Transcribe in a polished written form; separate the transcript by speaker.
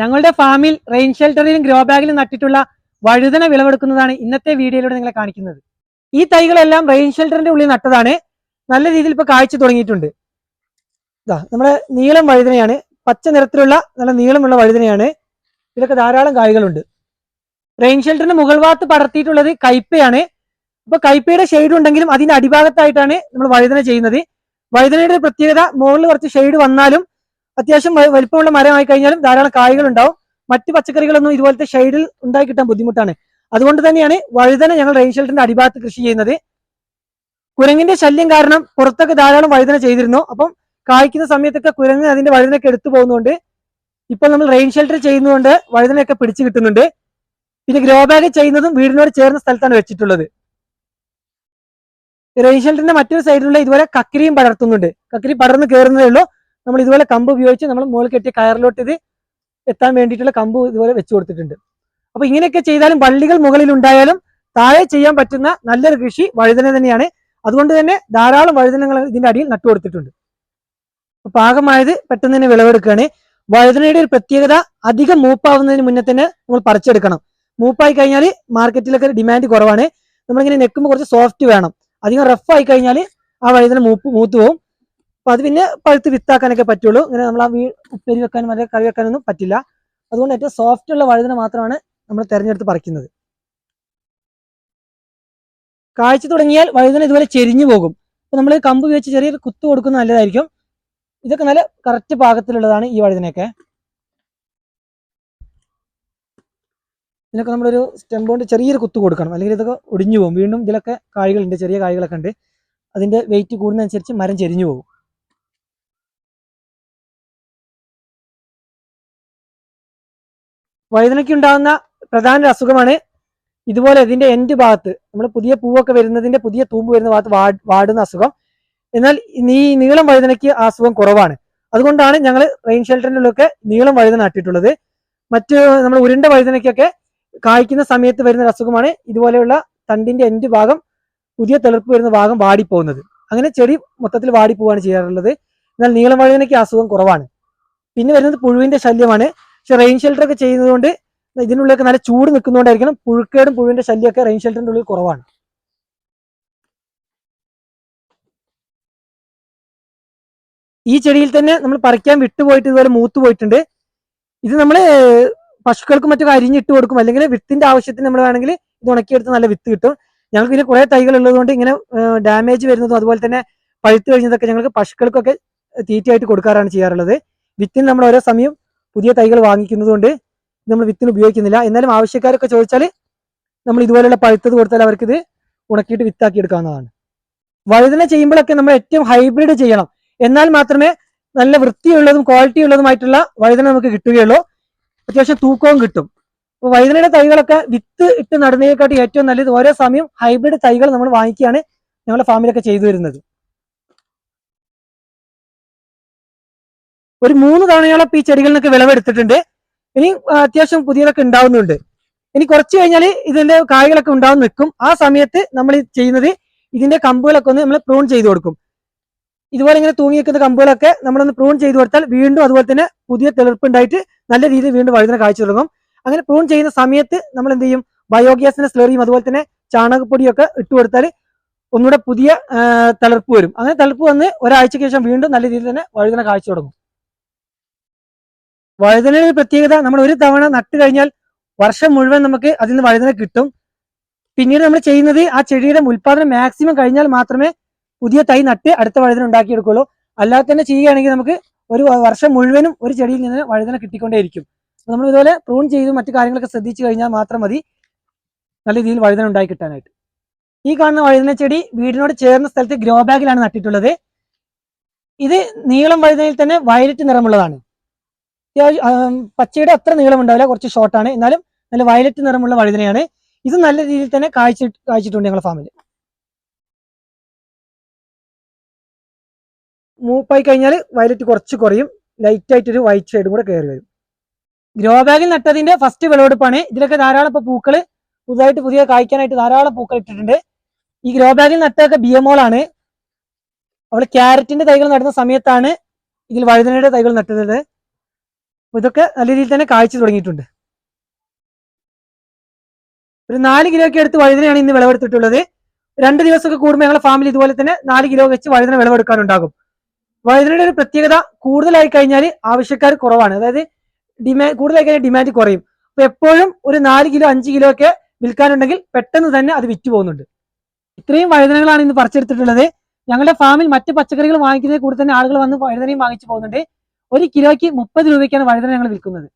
Speaker 1: ഞങ്ങളുടെ ഫാമിൽ rain ഷെൽട്ടറിലും grow ബാഗിലും നട്ടിട്ടുള്ള വഴുതന വിളവെടുക്കുന്നതാണ് ഇന്നത്തെ വീഡിയോയിലൂടെ നിങ്ങളെ കാണിക്കുന്നത്. ഈ തൈകളെല്ലാം റെയിൻ ഷെൽട്ടറിന്റെ ഉള്ളിൽ നട്ടതാണ്. നല്ല രീതിയിൽ ഇപ്പൊ കാഴ്ച തുടങ്ങിയിട്ടുണ്ട്. ഇതാ നമ്മുടെ നീളം വഴുതനയാണ്, പച്ച നിറത്തിലുള്ള നല്ല നീളമുള്ള വഴുതനയാണ്. ഇതിലൊക്കെ ധാരാളം കായ്കളുണ്ട്. റെയിൻ ഷെൽട്ടറിന്റെ മുകൾ ഭാഗത്ത് പടർത്തിയിട്ടുള്ളത് കയ്പയാണ്. ഇപ്പൊ കയ്പയുടെ ഷെയ്ഡ് ഉണ്ടെങ്കിലും അതിന്റെ അടിഭാഗത്തായിട്ടാണ് നമ്മൾ വഴുതന ചെയ്യുന്നത്. വഴുതനയുടെ പ്രത്യേകത മുകളിൽ കുറച്ച് ഷെയ്ഡ് വന്നാലും അത്യാവശ്യം വലിപ്പമുള്ള മരമായി കഴിഞ്ഞാലും ധാരാളം കായ്കൾ ഉണ്ടാവും. മറ്റ് പച്ചക്കറികളൊന്നും ഇതുപോലത്തെ ഷെയ്ഡിൽ ഉണ്ടായി കിട്ടാൻ ബുദ്ധിമുട്ടാണ്. അതുകൊണ്ട് തന്നെയാണ് വഴുതന ഞങ്ങൾ റെയിൻ ഷെൽട്ടറിന്റെ അടിഭാഗത്ത് കൃഷി ചെയ്യുന്നത്. കുരങ്ങിന്റെ ശല്യം കാരണം പുറത്തൊക്കെ ധാരാളം വഴുതന ചെയ്തിരുന്നു. അപ്പം കായ്ക്കുന്ന സമയത്തൊക്കെ കുരങ്ങ് അതിന്റെ വഴുതനൊക്കെ എടുത്തു പോകുന്നതുകൊണ്ട് ഇപ്പോൾ നമ്മൾ റെയിൻ ഷെൽട്ടർ ചെയ്യുന്നതുകൊണ്ട് വഴുതനയൊക്കെ പിടിച്ചു കിട്ടുന്നുണ്ട്. പിന്നെ ഗ്രോ ബാഗ് ചെയ്യുന്നതും വീടിനോട് ചേർന്ന സ്ഥലത്താണ് വെച്ചിട്ടുള്ളത്. റെയിൻ ഷെൽട്ടറിന്റെ മറ്റൊരു സൈഡിലുള്ള ഇതുപോലെ കക്കിരിയും പടർത്തുന്നുണ്ട്. കക്കിരി പടർന്ന് കയറുന്നതേ ഉള്ളൂ. നമ്മൾ ഇതുപോലെ കമ്പ് ഉപയോഗിച്ച് നമ്മൾ മുകളിൽ കെട്ടിയ കയറിലോട്ട് ഇത് എത്താൻ വേണ്ടിയിട്ടുള്ള കമ്പ് ഇതുപോലെ വെച്ചു കൊടുത്തിട്ടുണ്ട്. അപ്പൊ ഇങ്ങനെയൊക്കെ ചെയ്താലും വള്ളികൾ മുകളിൽ ഉണ്ടായാലും താഴെ ചെയ്യാൻ പറ്റുന്ന നല്ലൊരു കൃഷി വഴുതന തന്നെയാണ്. അതുകൊണ്ട് തന്നെ ധാരാളം വഴുതനങ്ങൾ ഇതിന്റെ അടിയിൽ നട്ടുകൊടുത്തിട്ടുണ്ട്. പാകമായത് പെട്ടെന്ന് തന്നെ വിളവെടുക്കുകയാണ്. വഴുതനയുടെ ഒരു പ്രത്യേകത അധികം മൂപ്പാവുന്നതിന് മുന്നേ തന്നെ നമ്മൾ പറിച്ചെടുക്കണം. മൂപ്പായി കഴിഞ്ഞാൽ മാർക്കറ്റിലൊക്കെ ഡിമാൻഡ് കുറവാണ്. നമ്മളിങ്ങനെ നെക്കുമ്പോൾ കുറച്ച് സോഫ്റ്റ് വേണം. അധികം റഫ് ആയി കഴിഞ്ഞാൽ ആ വഴുതന മൂത്ത് പോകും. അപ്പൊ അത് പിന്നെ പഴുത്ത് വിത്താക്കാനൊക്കെ പറ്റുള്ളൂ. ഇങ്ങനെ നമ്മൾ ആ ഉപ്പേരി വെക്കാനും അല്ലെങ്കിൽ കറി വെക്കാനൊന്നും പറ്റില്ല. അതുകൊണ്ട് ഏറ്റവും സോഫ്റ്റ് ഉള്ള വഴുതന മാത്രമാണ് നമ്മൾ തെരഞ്ഞെടുത്ത് പറിക്കുന്നത്. കാഴ്ച തുടങ്ങിയാൽ വഴുതന ഇതുപോലെ ചെരിഞ്ഞു പോകും. അപ്പൊ നമ്മൾ കമ്പ് വെച്ച് ചെറിയൊരു കുത്തു കൊടുക്കുന്നത് നല്ലതായിരിക്കും. ഇതൊക്കെ നല്ല കറക്റ്റ് പാകത്തിലുള്ളതാണ് ഈ വഴുതനയൊക്കെ. ഇതിനൊക്കെ നമ്മളൊരു സ്റ്റെം കൊണ്ട് ചെറിയൊരു കുത്തു കൊടുക്കണം, അല്ലെങ്കിൽ ഇതൊക്കെ ഒടിഞ്ഞു പോകും. വീണ്ടും ഇതിലൊക്കെ കായ്കളുണ്ട്, ചെറിയ കായ്കളൊക്കെ ഉണ്ട്. അതിന്റെ വെയിറ്റ് കൂടുന്നതനുസരിച്ച് മരം ചെരിഞ്ഞു പോകും. വഴുതനയ്ക്ക് ഉണ്ടാകുന്ന പ്രധാന അസുഖമാണ് ഇതുപോലെ ഇതിന്റെ എൻഡ് ഭാഗത്ത് നമ്മൾ പുതിയ പൂവൊക്കെ വരുന്നതിന്റെ പുതിയ തൂമ്പ് വരുന്ന ഭാഗത്ത് വാടുന്ന അസുഖം. എന്നാൽ ഈ നീളം വഴുതനയ്ക്ക് ആ അസുഖം കുറവാണ്. അതുകൊണ്ടാണ് ഞങ്ങൾ റെയിൻ ഷെൽട്ടറിൻ്റെ ഉള്ളിലൊക്കെ നീളം വഴുതന നട്ടിട്ടുള്ളത്. മറ്റ് നമ്മൾ ഉരുണ്ട വഴുതനയ്ക്കൊക്കെ കായ്ക്കുന്ന സമയത്ത് വരുന്ന ഒരു അസുഖമാണ് ഇതുപോലെയുള്ള തണ്ടിന്റെ എൻഡ് ഭാഗം, പുതിയ തെളിർപ്പ് വരുന്ന ഭാഗം വാടിപ്പോകുന്നത്. അങ്ങനെ ചെടി മൊത്തത്തിൽ വാടിപ്പോവാണ് ചെയ്യാറുള്ളത്. എന്നാൽ നീളം വഴുതനയ്ക്ക് അസുഖം കുറവാണ്. പിന്നെ വരുന്നത് പുഴുവിന്റെ ശല്യമാണ്. പക്ഷെ റെയിൻ ഷെൽട്ടർ ഒക്കെ ചെയ്യുന്നതുകൊണ്ട് ഇതിനുള്ളിലൊക്കെ നല്ല ചൂട് നിൽക്കുന്നതുകൊണ്ടായിരിക്കണം പുഴുക്കേടും പുഴുവിന്റെ ശല്യമൊക്കെ റെയിൻ ഷെൽട്ടറിന്റെ ഉള്ളിൽ കുറവാണ്. ഈ ചെടിയിൽ തന്നെ നമ്മൾ പറിക്കാൻ വിട്ടുപോയിട്ട് ഇതുപോലെ മൂത്ത് പോയിട്ടുണ്ട്. ഇത് നമ്മൾ പശുക്കൾക്ക് മറ്റൊക്കെ അരിഞ്ഞിട്ട് കൊടുക്കും, അല്ലെങ്കിൽ വിത്തിന്റെ ആവശ്യത്തിന് നമ്മൾ വേണമെങ്കിൽ ഇത് ഉണക്കിയെടുത്ത് നല്ല വിത്ത് കിട്ടും. ഞങ്ങൾക്ക് ഇതിന് കുറെ തൈകൾ ഉള്ളതുകൊണ്ട് ഇങ്ങനെ ഡാമേജ് വരുന്നതും അതുപോലെ തന്നെ പഴുത്ത് കഴിഞ്ഞതൊക്കെ ഞങ്ങൾക്ക് പശുക്കൾക്കൊക്കെ തീറ്റയായിട്ട് കൊടുക്കാറാണ് ചെയ്യാറുള്ളത്. വിത്തിന് നമ്മൾ ഓരോ സമയം പുതിയ തൈകൾ വാങ്ങിക്കുന്നതുകൊണ്ട് നമ്മൾ വിത്തിന് ഉപയോഗിക്കുന്നില്ല. എന്നാലും ആവശ്യക്കാരൊക്കെ ചോദിച്ചാൽ നമ്മൾ ഇതുപോലെയുള്ള പഴുത്തത് കൊടുത്താൽ അവർക്ക് ഇത് ഉണക്കിയിട്ട് വിത്താക്കി എടുക്കാവുന്നതാണ്. വഴുതന ചെയ്യുമ്പോഴൊക്കെ നമ്മൾ ഏറ്റവും ഹൈബ്രിഡ് ചെയ്യണം. എന്നാൽ മാത്രമേ നല്ല വൃത്തിയുള്ളതും ക്വാളിറ്റി ഉള്ളതുമായിട്ടുള്ള വഴുതന നമുക്ക് കിട്ടുകയുള്ളൂ. അത്യാവശ്യം തൂക്കവും കിട്ടും. അപ്പോൾ വഴുതനയുടെ തൈകളൊക്കെ വിത്ത് ഇട്ട് നടുന്നതിനെക്കാട്ടി ഏറ്റവും നല്ലത് ഓരോ സമയം ഹൈബ്രിഡ് തൈകൾ നമ്മൾ വാങ്ങിക്കുകയാണ് ഞങ്ങളുടെ ഫാമിലൊക്കെ ചെയ്തു വരുന്നത്. ഒരു 3 തവണയോളം ഈ ചെടികളിൽ നിന്നൊക്കെ വിളവെടുത്തിട്ടുണ്ട്. ഇനി അത്യാവശ്യം പുതിയതൊക്കെ ഉണ്ടാവുന്നുണ്ട്. ഇനി കുറച്ച് കഴിഞ്ഞാൽ ഇതിന്റെ കായ്കളൊക്കെ ഉണ്ടാവുന്ന നിൽക്കും. ആ സമയത്ത് നമ്മൾ ചെയ്യുന്നത് ഇതിന്റെ കമ്പുകളൊക്കെ ഒന്ന് നമ്മൾ പ്രൂൺ ചെയ്ത് കൊടുക്കും. ഇതുപോലെ ഇങ്ങനെ തൂങ്ങി നിൽക്കുന്ന കമ്പുകളൊക്കെ നമ്മളൊന്ന് പ്രൂൺ ചെയ്ത് കൊടുത്താൽ വീണ്ടും അതുപോലെ തന്നെ പുതിയ തെളിർപ്പുണ്ടായിട്ട് നല്ല രീതിയിൽ വീണ്ടും വഴുതന കാഴ്ച തുടങ്ങും. അങ്ങനെ പ്രൂൺ ചെയ്യുന്ന സമയത്ത് നമ്മൾ എന്ത് ചെയ്യും, ബയോഗ്യാസിന്റെ സ്ലറിയും അതുപോലെ തന്നെ ചാണകപ്പൊടിയൊക്കെ ഇട്ട് കൊടുത്താൽ ഒന്നുകൂടെ പുതിയ തളിർപ്പ് വരും. അങ്ങനെ തളിർപ്പ് വന്ന് ഒരാഴ്ചയ്ക്ക് ശേഷം വീണ്ടും നല്ല രീതിയിൽ തന്നെ വഴുതന കാഴ്ച തുടങ്ങും. വഴുതനയുടെ പ്രത്യേകത, നമ്മൾ ഒരു തവണ നട്ട് കഴിഞ്ഞാൽ വർഷം മുഴുവൻ നമുക്ക് അതിൽ നിന്ന് വഴുതന കിട്ടും. പിന്നീട് നമ്മൾ ചെയ്യുന്നത് ആ ചെടിയുടെ ഉൽപാദനം മാക്സിമം കഴിഞ്ഞാൽ മാത്രമേ പുതിയ തൈ നട്ട് അടുത്ത വഴുതന ഉണ്ടാക്കിയെടുക്കുള്ളൂ. അല്ലാതെ തന്നെ ചെയ്യുകയാണെങ്കിൽ നമുക്ക് ഒരു വർഷം മുഴുവനും ഒരു ചെടിയിൽ നിന്ന് വഴുതന കിട്ടിക്കൊണ്ടേയിരിക്കും. അപ്പോൾ നമ്മൾ ഇതുപോലെ പ്രൂൺ ചെയ്ത് മറ്റു കാര്യങ്ങളൊക്കെ ശ്രദ്ധിച്ചു കഴിഞ്ഞാൽ മാത്രം മതി നല്ല രീതിയിൽ വഴുതന ഉണ്ടായി കിട്ടാനായിട്ട്. ഈ കാണുന്ന വഴുതന ചെടി വീടിനോട് ചേർന്ന സ്ഥലത്ത് ഗ്രോ ബാഗിലാണ് നട്ടിട്ടുള്ളത്. ഇത് നീളം വഴുതനയിൽ തന്നെ വയലറ്റ് നിറമുള്ളതാണ്. പച്ചയുടെ അത്ര നീളം ഉണ്ടാവില്ല, കുറച്ച് ഷോർട്ടാണ്. എന്നാലും നല്ല വയലറ്റ് നിറമുള്ള വഴുതനയാണ്. ഇത് നല്ല രീതിയിൽ തന്നെ കായ്ച്ചിട്ടുണ്ട് ഞങ്ങളുടെ ഫാമിൽ. മൂപ്പായി കഴിഞ്ഞാൽ വയലറ്റ് കുറച്ച് കുറയും, ലൈറ്റ് ആയിട്ടൊരു വൈറ്റ് ഷെയ്ഡും കൂടെ കയറി വരും. ഗ്രോ ബാഗിൽ നട്ടതിന്റെ ഫസ്റ്റ് വിളവെടുപ്പാണ്. ഇതിലൊക്കെ ധാരാളം ഇപ്പൊ പൂക്കള് പുതുതായിട്ട് പുതിയ കായ്ക്കാനായിട്ട് ധാരാളം പൂക്കൾ ഇട്ടിട്ടുണ്ട്. ഈ ഗ്രോ ബാഗിൽ നട്ടതൊക്കെ ബിയമോളാണ്. അവള് ക്യാരറ്റിന്റെ തൈകൾ നടുന്ന സമയത്താണ് ഇതിൽ വഴുതനയുടെ തൈകൾ നട്ടത്. ഇതൊക്കെ നല്ല രീതിയിൽ തന്നെ കായ്ച്ചു തുടങ്ങിയിട്ടുണ്ട്. ഒരു 4 കിലോയ്ക്ക് അടുത്ത് വഴുതനയാണ് ഇന്ന് വിളവെടുത്തിട്ടുള്ളത്. 2 ദിവസമൊക്കെ കൂടുമ്പോൾ ഞങ്ങളുടെ ഫാമിൽ ഇതുപോലെ തന്നെ 4 കിലോ വെച്ച് വഴുതന വിളവെടുക്കാനുണ്ടാകും. വഴുതനയുടെ ഒരു പ്രത്യേകത, കൂടുതലായി കഴിഞ്ഞാൽ ആവശ്യക്കാർ കുറവാണ്. അതായത് കൂടുതലായി കഴിഞ്ഞാൽ ഡിമാൻഡ് കുറയും. അപ്പൊ എപ്പോഴും ഒരു 4 കിലോ 5 കിലോ ഒക്കെ വിൽക്കാനുണ്ടെങ്കിൽ പെട്ടെന്ന് തന്നെ അത് വിറ്റ് പോകുന്നുണ്ട്. ഇത്രയും വഴുതനകളാണ് ഇന്ന് പറിച്ചെടുത്തിട്ടുള്ളത്. ഞങ്ങളുടെ ഫാമിൽ മറ്റ് പച്ചക്കറികൾ വാങ്ങിക്കുന്നതിൽ കൂടെ തന്നെ ആളുകൾ വന്ന് വഴുതനയും വാങ്ങിച്ചു പോകുന്നുണ്ട്. 1 കിലോയ്ക്ക് 30 രൂപയ്ക്കാണ് വഴുതന ഞങ്ങൾ വിൽക്കുന്നത്.